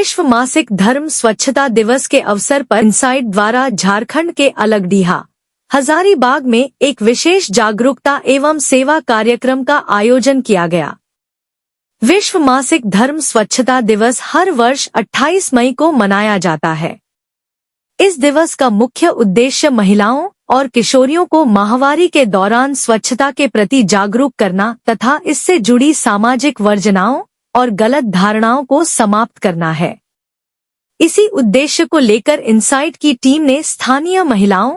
विश्व मासिक धर्म स्वच्छता दिवस के अवसर पर इनसाइट द्वारा झारखंड के अलगडीहा हजारीबाग में एक विशेष जागरूकता एवं सेवा कार्यक्रम का आयोजन किया गया। विश्व मासिक धर्म स्वच्छता दिवस हर वर्ष 28 मई को मनाया जाता है। इस दिवस का मुख्य उद्देश्य महिलाओं और किशोरियों को माहवारी के दौरान स्वच्छता के प्रति जागरूक करना तथा इससे जुड़ी सामाजिक वर्जनाओं और गलत धारणाओं को समाप्त करना है। इसी उद्देश्य को लेकर इनसाइट की टीम ने स्थानीय महिलाओं,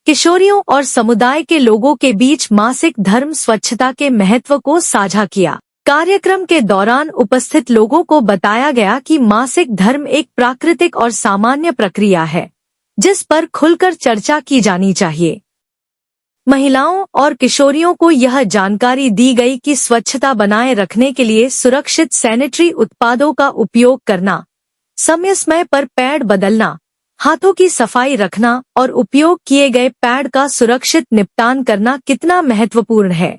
किशोरियों और समुदाय के लोगों के बीच मासिक धर्म स्वच्छता के महत्व को साझा किया। कार्यक्रम के दौरान उपस्थित लोगों को बताया गया कि मासिक धर्म एक प्राकृतिक और सामान्य प्रक्रिया है, जिस पर खुलकर चर्चा की जानी चाहिए। महिलाओं और किशोरियों को यह जानकारी दी गई कि स्वच्छता बनाए रखने के लिए सुरक्षित सैनिटरी उत्पादों का उपयोग करना, समय समय पर पैड बदलना, हाथों की सफाई रखना और उपयोग किए गए पैड का सुरक्षित निपटान करना कितना महत्वपूर्ण है।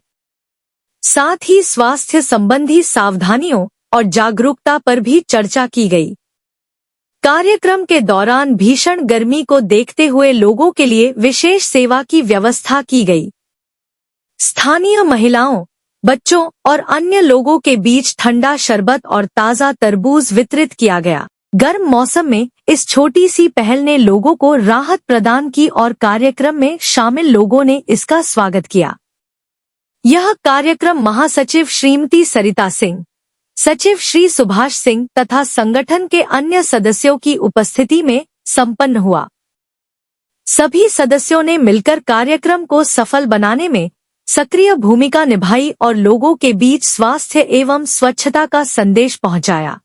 साथ ही स्वास्थ्य संबंधी सावधानियों और जागरूकता पर भी चर्चा की गई। कार्यक्रम के दौरान भीषण गर्मी को देखते हुए लोगों के लिए विशेष सेवा की व्यवस्था की गई। स्थानीय महिलाओं, बच्चों और अन्य लोगों के बीच ठंडा शरबत और ताज़ा तरबूज वितरित किया गया। गर्म मौसम में इस छोटी सी पहल ने लोगों को राहत प्रदान की और कार्यक्रम में शामिल लोगों ने इसका स्वागत किया। यह कार्यक्रम महासचिव श्रीमती सरिता सिंह, सचिव श्री सुभाष सिंह तथा संगठन के अन्य सदस्यों की उपस्थिति में संपन्न हुआ। सभी सदस्यों ने मिलकर कार्यक्रम को सफल बनाने में सक्रिय भूमिका निभाई और लोगों के बीच स्वास्थ्य एवं स्वच्छता का संदेश पहुंचाया।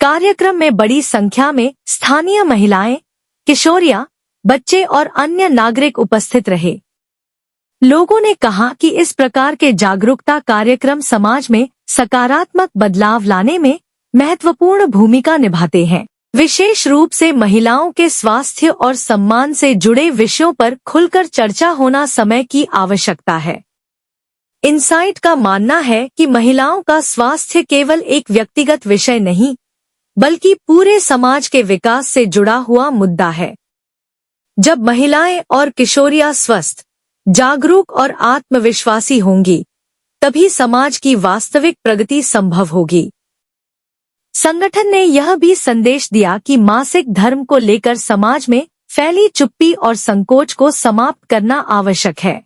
कार्यक्रम में बड़ी संख्या में स्थानीय महिलाएं, किशोरियां, बच्चे और अन्य नागरिक उपस्थित रहे। लोगों ने कहा कि इस प्रकार के जागरूकता कार्यक्रम समाज में सकारात्मक बदलाव लाने में महत्वपूर्ण भूमिका निभाते हैं। विशेष रूप से महिलाओं के स्वास्थ्य और सम्मान से जुड़े विषयों पर खुलकर चर्चा होना समय की आवश्यकता है। इनसाइट का मानना है कि महिलाओं का स्वास्थ्य केवल एक व्यक्तिगत विषय नहीं, बल्कि पूरे समाज के विकास से जुड़ा हुआ मुद्दा है। जब महिलाएं और किशोरियां स्वस्थ, जागरूक और आत्मविश्वासी होंगी, तभी समाज की वास्तविक प्रगति संभव होगी। संगठन ने यह भी संदेश दिया कि मासिक धर्म को लेकर समाज में फैली चुप्पी और संकोच को समाप्त करना आवश्यक है।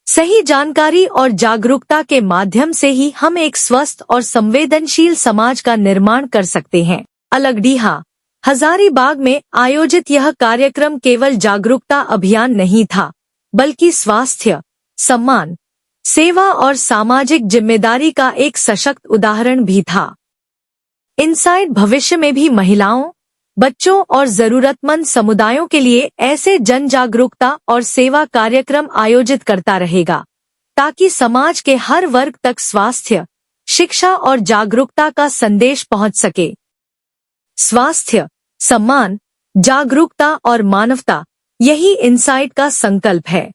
सही जानकारी और जागरूकता के माध्यम से ही हम एक स्वस्थ और संवेदनशील समाज का निर्माण कर सकते हैं। अलगडीहा हजारीबाग में आयोजित यह कार्यक्रम केवल जागरूकता अभियान नहीं था, बल्कि स्वास्थ्य, सम्मान, सेवा और सामाजिक जिम्मेदारी का एक सशक्त उदाहरण भी था। इनसाइट भविष्य में भी महिलाओं, बच्चों और जरूरतमंद समुदायों के लिए ऐसे जन जागरूकता और सेवा कार्यक्रम आयोजित करता रहेगा, ताकि समाज के हर वर्ग तक स्वास्थ्य, शिक्षा और जागरूकता का संदेश पहुंच सके। स्वास्थ्य, सम्मान, जागरूकता और मानवता, यही इनसाइट का संकल्प है।